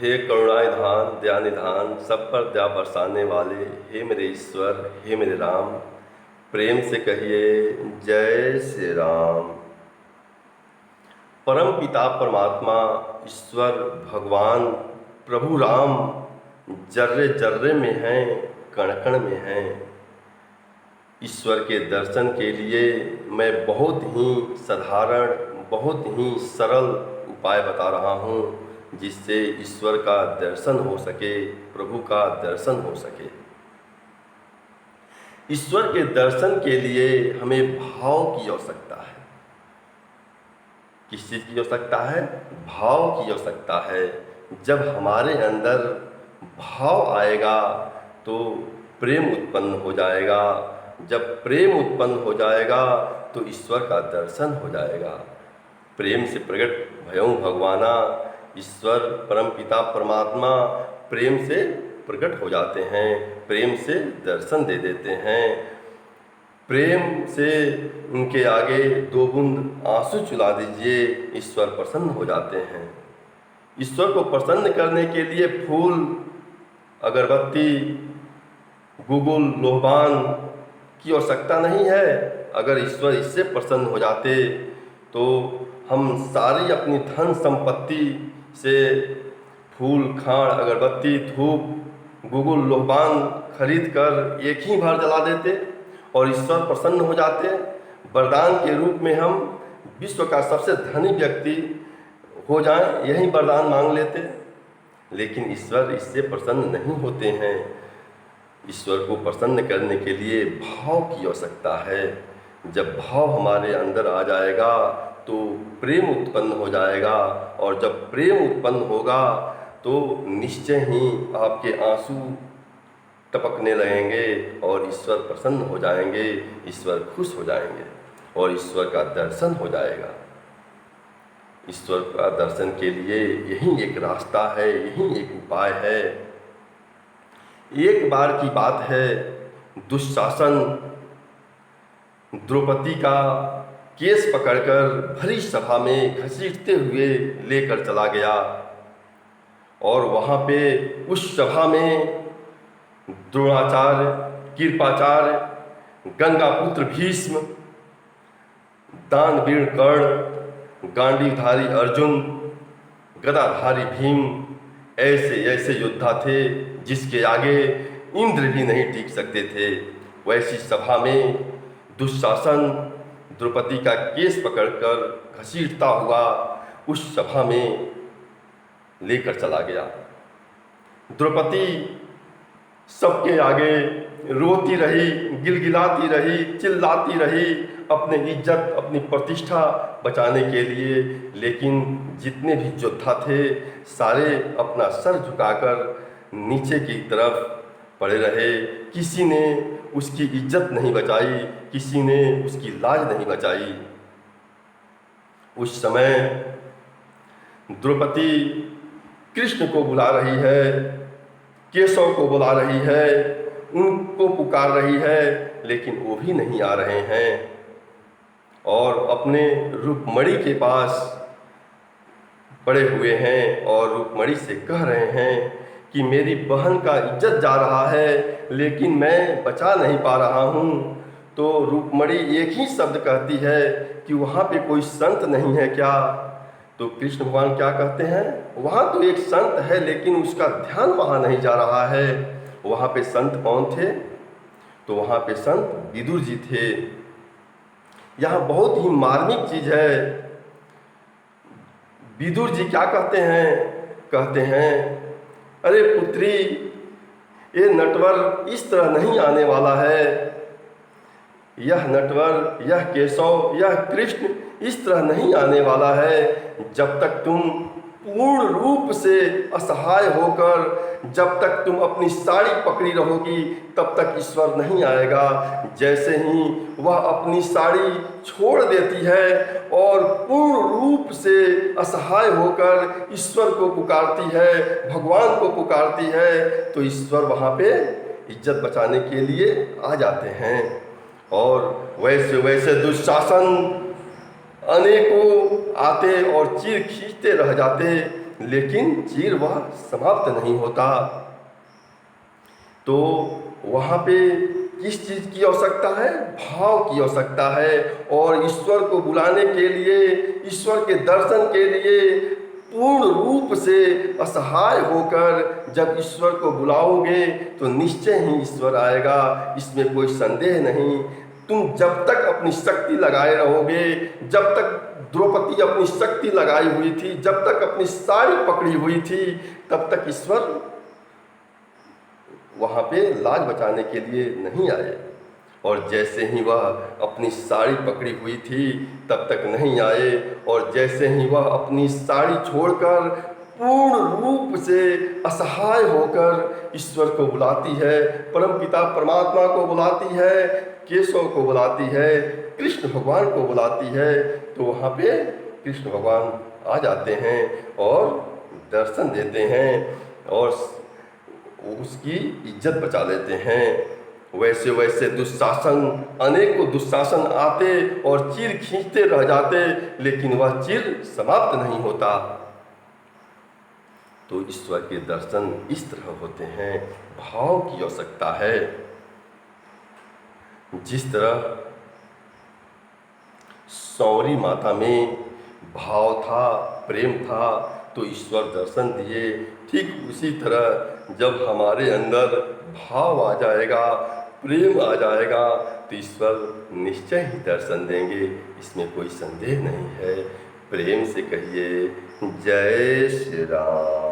हे करुणानिधान दयानिधान सब पर दया बरसाने वाले, हे मेरे ईश्वर, हे मेरे राम, प्रेम से कहिए जय श्री राम। परम पिता परमात्मा ईश्वर भगवान प्रभु राम जर्रे जर्रे में हैं, कण कण में हैं। ईश्वर के दर्शन के लिए मैं बहुत ही साधारण, बहुत ही सरल उपाय बता रहा हूँ, जिससे ईश्वर का दर्शन हो सके, प्रभु का दर्शन हो सके। ईश्वर के दर्शन के लिए हमें भाव की आवश्यकता है। किस चीज़ की आवश्यकता है? भाव की आवश्यकता है। जब हमारे अंदर भाव आएगा तो प्रेम उत्पन्न हो जाएगा। जब प्रेम उत्पन्न हो जाएगा तो ईश्वर का दर्शन हो जाएगा। प्रेम से प्रकट भयं भगवाना, ईश्वर परम पिता परमात्मा प्रेम से प्रकट हो जाते हैं, प्रेम से दर्शन दे देते हैं। प्रेम से उनके आगे दो बूंद आंसू चुला दीजिए, ईश्वर प्रसन्न हो जाते हैं। ईश्वर को प्रसन्न करने के लिए फूल, अगरबत्ती, गुगुल, लोहबान की आवश्यकता नहीं है। अगर ईश्वर इससे प्रसन्न हो जाते तो हम सारी अपनी धन संपत्ति से फूल, खाड़, अगरबत्ती, धूप, गुगुल, लोहबान खरीद कर एक ही बार जला देते और ईश्वर प्रसन्न हो जाते। वरदान के रूप में हम विश्व का सबसे धनी व्यक्ति हो जाएं, यही वरदान मांग लेते। लेकिन ईश्वर इससे प्रसन्न नहीं होते हैं। ईश्वर को प्रसन्न करने के लिए भाव की आवश्यकता है। जब भाव हमारे अंदर आ जाएगा तो प्रेम उत्पन्न हो जाएगा, और जब प्रेम उत्पन्न होगा तो निश्चय ही आपके आंसू टपकने लगेंगे और ईश्वर प्रसन्न हो जाएंगे, ईश्वर खुश हो जाएंगे और ईश्वर का दर्शन हो जाएगा। ईश्वर का दर्शन के लिए यही एक रास्ता है, यही एक उपाय है। एक बार की बात है, दुशासन द्रौपदी का केस पकड़कर भरी सभा में घसीटते हुए लेकर चला गया, और वहाँ पे उस सभा में द्रोणाचार्य, कृपाचार्य, गंगापुत्र भीष्म, दानवीर कर्ण, गांडीवधारी अर्जुन, गदाधारी भीम, ऐसे ऐसे योद्धा थे जिसके आगे इंद्र भी नहीं टिक सकते थे। वैसी सभा में दुशासन द्रौपदी का केस पकड़कर घसीटता हुआ उस सभा में लेकर चला गया। द्रौपदी सबके आगे रोती रही, गिलगिलाती रही, चिल्लाती रही अपने इज्जत, अपनी प्रतिष्ठा बचाने के लिए। लेकिन जितने भी योद्धा थे सारे अपना सर झुकाकर नीचे की तरफ पड़े रहे। किसी ने उसकी इज्जत नहीं बचाई, किसी ने उसकी लाज नहीं बचाई। उस समय द्रौपदी कृष्ण को बुला रही है, केशव को बुला रही है, उनको पुकार रही है, लेकिन वो भी नहीं आ रहे हैं। और अपने रुक्मणी के पास पड़े हुए हैं और रुक्मणी से कह रहे हैं कि मेरी बहन का इज्जत जा रहा है, लेकिन मैं बचा नहीं पा रहा हूँ। तो रुक्मणी एक ही शब्द कहती है कि वहाँ पे कोई संत नहीं है क्या? तो कृष्ण भगवान क्या कहते हैं? वहाँ तो एक संत है, लेकिन उसका ध्यान वहाँ नहीं जा रहा है। वहाँ पे संत कौन थे? तो वहाँ पे संत विदुर जी थे। यहाँ बहुत ही मार्मिक चीज़ है। विदुर जी क्या कहते हैं? कहते हैं, अरे पुत्री, ये नटवर इस तरह नहीं आने वाला है। यह नटवर, यह केशव, यह कृष्ण इस तरह नहीं आने वाला है। जब तक तुम पूर्ण रूप से असहाय होकर, जब तक तुम अपनी साड़ी पकड़ी रहोगी, तब तक ईश्वर नहीं आएगा। जैसे ही वह अपनी साड़ी छोड़ देती है और पूर्ण रूप से असहाय होकर ईश्वर को पुकारती है, भगवान को पुकारती है, तो ईश्वर वहाँ पे इज्जत बचाने के लिए आ जाते हैं। और वैसे वैसे दुशासन अनेकों आते और चीर खींचते रह जाते। लेकिन चिर वह समाप्त नहीं होता। तो वहाँ पे किस चीज़ की आवश्यकता है? भाव की आवश्यकता है। और ईश्वर को बुलाने के लिए, ईश्वर के दर्शन के लिए पूर्ण रूप से असहाय होकर जब ईश्वर को बुलाओगे तो निश्चय ही ईश्वर आएगा, इसमें कोई संदेह नहीं। तुम जब तक अपनी शक्ति लगाए रहोगे, जब तक द्रौपदी अपनी शक्ति लगाई हुई थी, जब तक अपनी साड़ी पकड़ी हुई थी, तब तक ईश्वर वहाँ पे लाज बचाने के लिए नहीं आए। और जैसे ही वह अपनी साड़ी पकड़ी हुई थी तब तक नहीं आए, और जैसे ही वह अपनी साड़ी छोड़कर पूर्ण रूप से असहाय होकर ईश्वर को बुलाती है, परमपिता परमात्मा को बुलाती है, केशव को बुलाती है, कृष्ण भगवान को बुलाती है, तो वहाँ पे कृष्ण भगवान आ जाते हैं और दर्शन देते हैं और उसकी इज्जत बचा लेते हैं। वैसे वैसे दुशासन, अनेकों दुशासन आते और चीर खींचते रह जाते, लेकिन वह चीर समाप्त नहीं होता। तो ईश्वर के दर्शन इस तरह होते हैं। भाव की आवश्यकता है। जिस तरह सौरी माता में भाव था, प्रेम था, तो ईश्वर दर्शन दिए। ठीक उसी तरह जब हमारे अंदर भाव आ जाएगा, प्रेम आ जाएगा, तो ईश्वर निश्चय ही दर्शन देंगे, इसमें कोई संदेह नहीं है। प्रेम से कहिए जय श्री राम।